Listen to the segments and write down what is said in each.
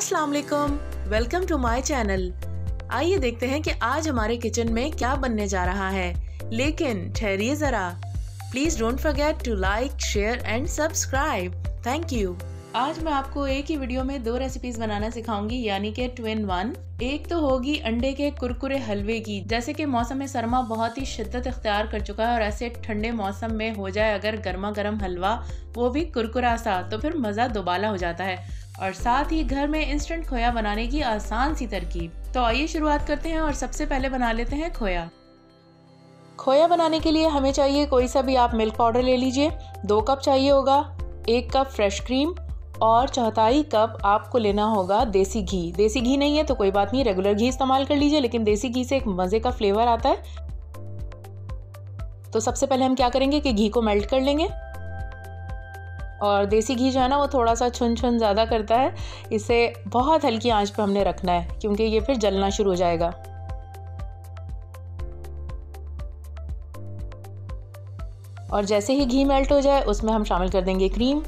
अस्सलाम वालेकुम, welcome to my channel. आइए देखते हैं कि आज हमारे किचन में क्या बनने जा रहा है। लेकिन ठहरिए ज़रा, please don't forget to like, share and subscribe. Thank you. आज मैं आपको एक ही वीडियो में दो रेसिपीज बनाना सिखाऊंगी, यानी कि 2 in 1। एक तो होगी अंडे के कुरकुरे हलवे की। जैसे कि मौसम सरमा बहुत ही शिद्दत इख्तियार कर चुका है और ऐसे ठंडे मौसम में हो जाए अगर गर्मा गर्म हलवा, वो भी कुरकुरा सा, तो फिर मज़ा दोबाला हो जाता है। और साथ ही घर में इंस्टेंट खोया बनाने की आसान सी तरकीब। तो आइए शुरुआत करते हैं और सबसे पहले बना लेते हैं खोया। खोया बनाने के लिए हमें चाहिए कोई सा भी आप मिल्क पाउडर ले लीजिए। 2 कप चाहिए होगा, 1 कप फ्रेश क्रीम और 1/4 कप आपको लेना होगा देसी घी। देसी घी नहीं है तो कोई बात नहीं, रेगुलर घी इस्तेमाल कर लीजिए, लेकिन देसी घी से एक मज़े का फ्लेवर आता है। तो सबसे पहले हम क्या करेंगे कि घी को मेल्ट कर लेंगे। और देसी घी जो है ना, वो थोड़ा सा छुन ज़्यादा करता है। इसे बहुत हल्की आंच पर हमने रखना है, क्योंकि ये फिर जलना शुरू हो जाएगा। और जैसे ही घी मेल्ट हो जाए उसमें हम शामिल कर देंगे क्रीम।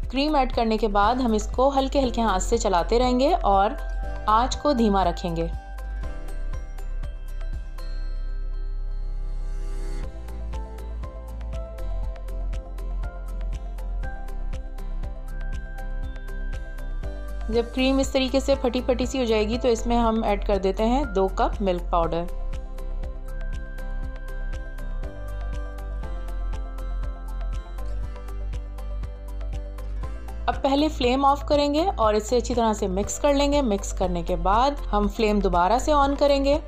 क्रीम ऐड करने के बाद हम इसको हल्के हल्के हाथ से चलाते रहेंगे और आंच को धीमा रखेंगे। जब क्रीम इस तरीके से फटी फटी सी हो जाएगी तो इसमें हम ऐड कर देते हैं 2 कप मिल्क पाउडर। अब पहले फ्लेम ऑफ करेंगे और इसे अच्छी तरह से मिक्स कर लेंगे। मिक्स करने के बाद हम फ्लेम दोबारा से ऑन करेंगे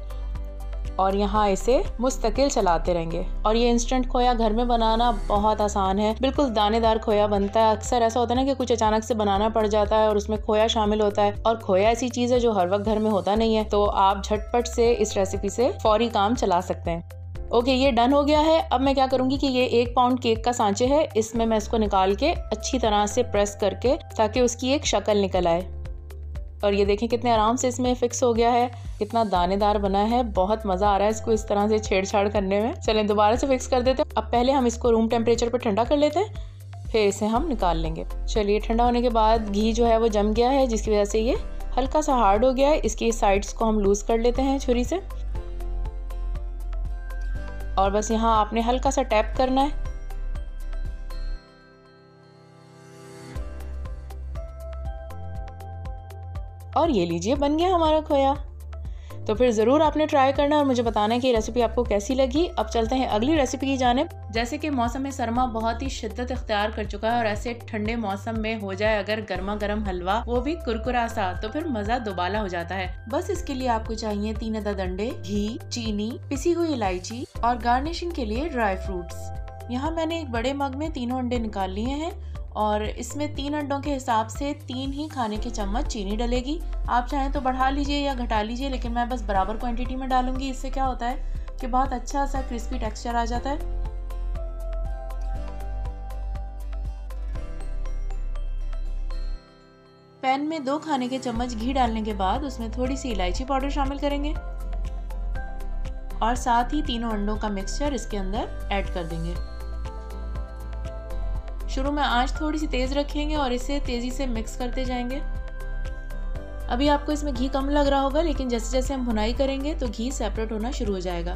और यहाँ इसे मुस्तकिल चलाते रहेंगे। और ये इंस्टेंट खोया घर में बनाना बहुत आसान है, बिल्कुल दानेदार खोया बनता है। अक्सर ऐसा होता है ना कि कुछ अचानक से बनाना पड़ जाता है और उसमें खोया शामिल होता है, और खोया ऐसी चीज़ है जो हर वक्त घर में होता नहीं है, तो आप झटपट से इस रेसिपी से फौरी काम चला सकते हैं। ओके, ये डन हो गया है। अब मैं क्या करूँगी कि ये 1 पाउंड केक का सांचे है, इसमें मैं इसको निकाल के अच्छी तरह से प्रेस करके, ताकि उसकी एक शक्ल निकल आए। और ये देखें कितने आराम से इसमें फिक्स हो गया है, कितना दानेदार बना है। बहुत मज़ा आ रहा है इसको इस तरह से छेड़छाड़ करने में। चलें दोबारा से फिक्स कर देते हैं। अब पहले हम इसको रूम टेम्परेचर पर ठंडा कर लेते हैं, फिर इसे हम निकाल लेंगे। चलिए, ठंडा होने के बाद घी जो है वो जम गया है, जिसकी वजह से ये हल्का सा हार्ड हो गया है। इसकी साइड्स को हम लूज कर लेते हैं छुरी से, और बस यहाँ आपने हल्का सा टैप करना है। और ये लीजिए, बन गया हमारा खोया। तो फिर ज़रूर आपने ट्राई करना और मुझे बताना है कि ये रेसिपी आपको कैसी लगी। अब चलते हैं अगली रेसिपी की जानिब। जैसे कि मौसम सरमा बहुत ही शिद्दत इख्तियार कर चुका है और ऐसे ठंडे मौसम में हो जाए अगर गर्मा गर्म हलवा, वो भी कुरकुरा सा, तो फिर मज़ा दोबाला हो जाता है। बस इसके लिए आपको चाहिए 3 अदद अंडे, घी, चीनी, पिसी हुई इलायची और गार्निशिंग के लिए ड्राई फ्रूट्स। यहाँ मैंने एक बड़े मग में 3 अंडे निकाल लिए हैं और इसमें 3 अंडों के हिसाब से 3 ही खाने के चम्मच चीनी डलेगी। आप चाहें तो बढ़ा लीजिए या घटा लीजिए, लेकिन मैं बस बराबर क्वांटिटी में डालूंगी। इससे क्या होता है कि बहुत अच्छा सा क्रिस्पी टेक्सचर आ जाता है। पैन में 2 खाने के चम्मच घी डालने के बाद उसमें थोड़ी सी इलायची पाउडर शामिल करेंगे और साथ ही तीनों अंडों का मिक्सचर इसके अंदर ऐड कर देंगे। शुरू में आंच थोड़ी सी तेज रखेंगे और इसे तेजी से मिक्स करते जाएंगे। अभी आपको इसमें घी कम लग रहा होगा, लेकिन जैसे जैसे हम भुनाई करेंगे तो घी सेपरेट होना शुरू हो जाएगा।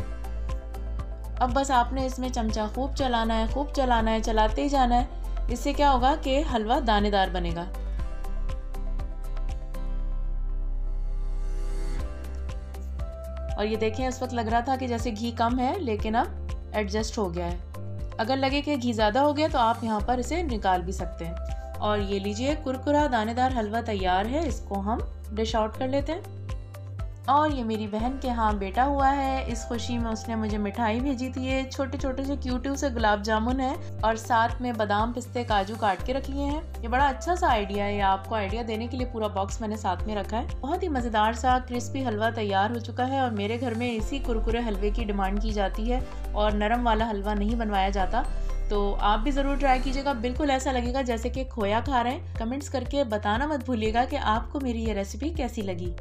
अब बस आपने इसमें चमचा खूब चलाना है, खूब चलाना है, चलाते ही जाना है। इससे क्या होगा कि हलवा दानेदार बनेगा। और ये देखें, इस वक्त लग रहा था कि जैसे घी कम है, लेकिन अब एडजस्ट हो गया है। अगर लगे कि घी ज़्यादा हो गया तो आप यहाँ पर इसे निकाल भी सकते हैं। और ये लीजिए, कुरकुरा दानेदार हलवा तैयार है। इसको हम डिश आउट कर लेते हैं। और ये मेरी बहन के यहाँ बेटा हुआ है, इस खुशी में उसने मुझे मिठाई भेजी थी। ये छोटे छोटे से क्यूट से गुलाब जामुन है और साथ में बादाम, पिस्ते, काजू काट के रख लिए हैं। ये बड़ा अच्छा सा आइडिया है। आपको आइडिया देने के लिए पूरा बॉक्स मैंने साथ में रखा है। बहुत ही मज़ेदार सा क्रिस्पी हलवा तैयार हो चुका है और मेरे घर में इसी कुरकुरे हलवे की डिमांड की जाती है और नरम वाला हलवा नहीं बनवाया जाता। तो आप भी ज़रूर ट्राई कीजिएगा, बिल्कुल ऐसा लगेगा जैसे कि खोया खा रहे हैं। कमेंट्स करके बताना मत भूलिएगा कि आपको मेरी ये रेसिपी कैसी लगी।